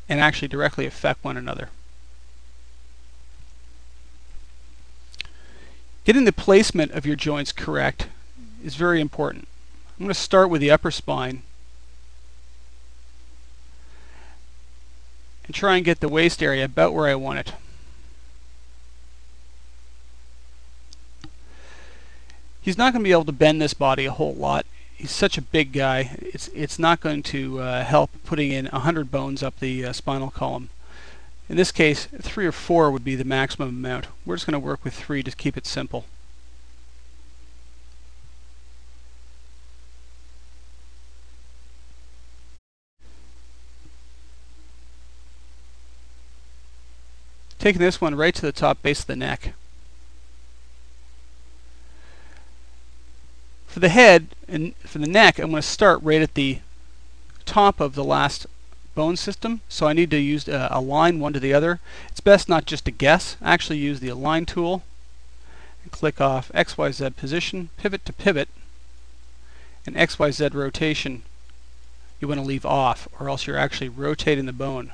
and actually directly affect one another. Getting the placement of your joints correct is very important. I'm going to start with the upper spine and try and get the waist area about where I want it. He's not going to be able to bend this body a whole lot. He's such a big guy. It's not going to help putting in 100 bones up the spinal column. In this case, 3 or 4 would be the maximum amount. We're just going to work with 3 to keep it simple. Taking this one right to the top base of the neck. For the head and for the neck, I'm going to start right at the top of the last bone system, so I need to use align one to the other. It's best not just to guess. Actually use the align tool and click off XYZ position, pivot to pivot, and XYZ rotation you want to leave off, or else you're actually rotating the bone.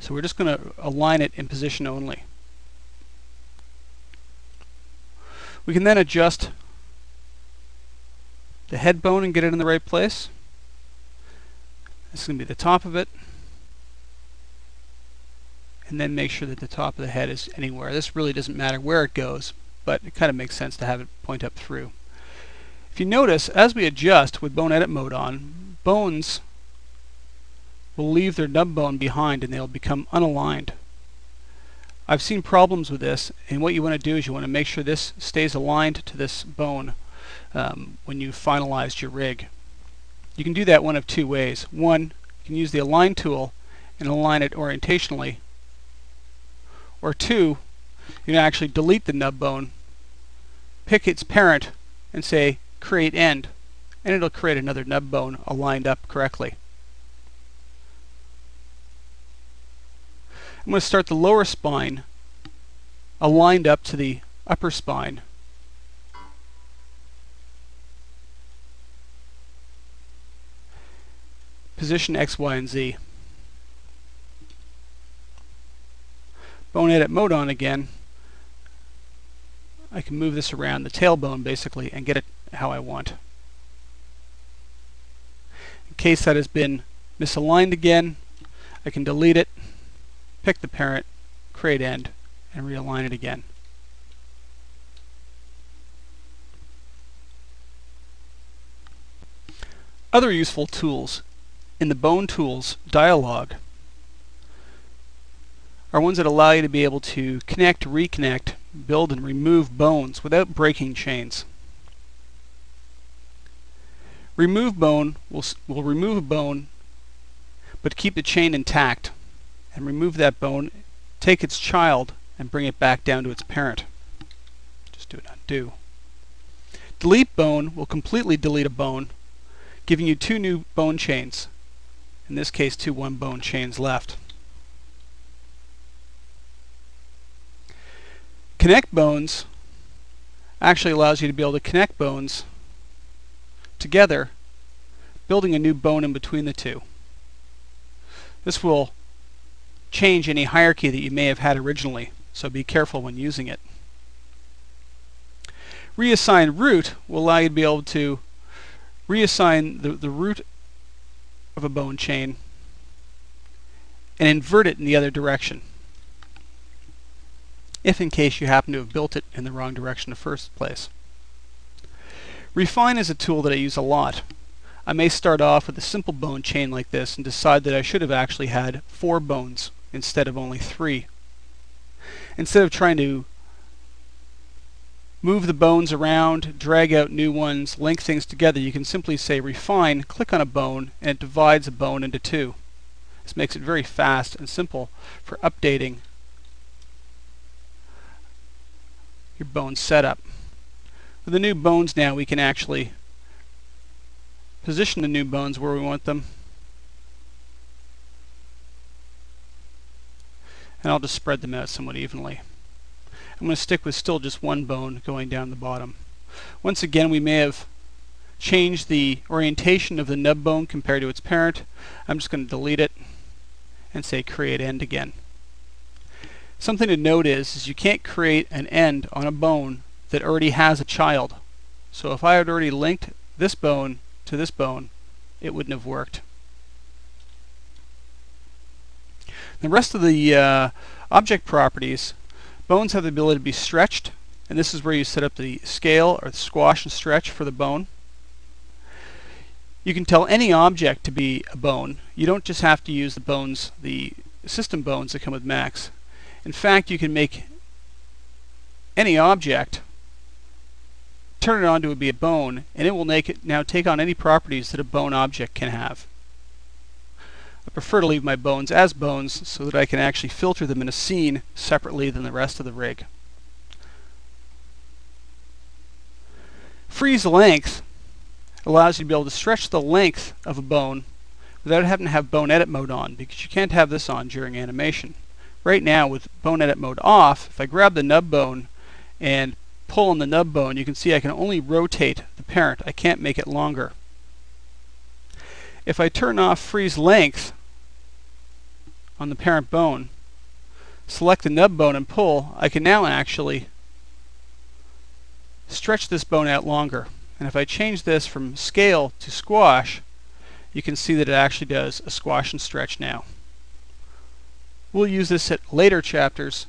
So we're just going to align it in position only. We can then adjust the head bone and get it in the right place. This is going to be the top of it. And then make sure that the top of the head is anywhere. This really doesn't matter where it goes, but it kind of makes sense to have it point up through. If you notice, as we adjust with bone edit mode on, bones will leave their nub bone behind and they'll become unaligned. I've seen problems with this, and what you want to do is you want to make sure this stays aligned to this bone when you've finalized your rig. You can do that one of 2 ways. One, you can use the align tool and align it orientationally. Or 2, you can actually delete the nub bone, pick its parent, and say create end, and it'll create another nub bone aligned up correctly. I'm going to start the lower spine aligned up to the upper spine. Position X, Y, and Z. Bone edit mode on again. I can move this around the tailbone basically and get it how I want. In case that has been misaligned again, I can delete it, pick the parent, create end, and realign it again. Other useful tools in the Bone Tools dialog are ones that allow you to be able to connect, reconnect, build, and remove bones without breaking chains. Remove bone will remove a bone but keep the chain intact, and remove that bone, take its child, and bring it back down to its parent. Just do an undo. Delete bone will completely delete a bone, giving you 2 new bone chains. In this case, 2 1 bone chains left. Connect bones actually allows you to be able to connect bones together, building a new bone in between the 2. This will change any hierarchy that you may have had originally, so be careful when using it. Reassign root will allow you to be able to reassign the root of a bone chain and invert it in the other direction, if in case you happen to have built it in the wrong direction in the first place. Refine is a tool that I use a lot. I may start off with a simple bone chain like this and decide that I should have actually had 4 bones instead of only 3. Instead of trying to move the bones around, drag out new ones, link things together, you can simply say refine, click on a bone, and it divides a bone into 2. This makes it very fast and simple for updating your bone setup. With the new bones now, we can actually position the new bones where we want them. And I'll just spread them out somewhat evenly. I'm going to stick with still just 1 bone going down the bottom. Once again, we may have changed the orientation of the nub bone compared to its parent. I'm just going to delete it and say create end again. Something to note is you can't create an end on a bone that already has a child. So if I had already linked this bone to this bone, it wouldn't have worked. The rest of the object properties, bones have the ability to be stretched, and this is where you set up the scale or the squash and stretch for the bone. You can tell any object to be a bone. You don't just have to use the bones, the system bones that come with Macs. In fact, you can make any object, turn it on to be a bone, and it will now take on any properties that a bone object can have. I prefer to leave my bones as bones so that I can actually filter them in a scene separately than the rest of the rig. Freeze length allows you to be able to stretch the length of a bone without having to have bone edit mode on, because you can't have this on during animation. Right now, with bone edit mode off, if I grab the nub bone and pull on the nub bone, you can see I can only rotate the parent. I can't make it longer. If I turn off freeze length on the parent bone, select the nub bone and pull, I can now actually stretch this bone out longer. And if I change this from scale to squash, you can see that it actually does a squash and stretch now. We'll use this at later chapters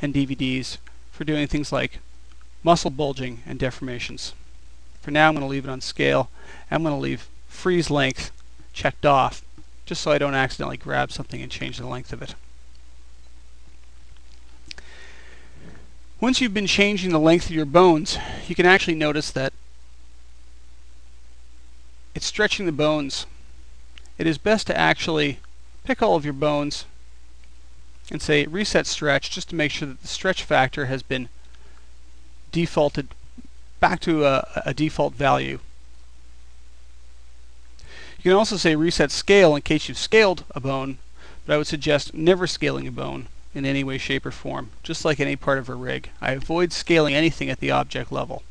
and DVDs for doing things like muscle bulging and deformations. For now, I'm going to leave it on scale. I'm going to leave freeze length checked off, just so I don't accidentally grab something and change the length of it. Once you've been changing the length of your bones, you can actually notice that it's stretching the bones. It is best to actually pick all of your bones and say reset stretch, just to make sure that the stretch factor has been defaulted back to a default value. You can also say reset scale in case you've scaled a bone, but I would suggest never scaling a bone in any way, shape, or form, just like any part of a rig. I avoid scaling anything at the object level.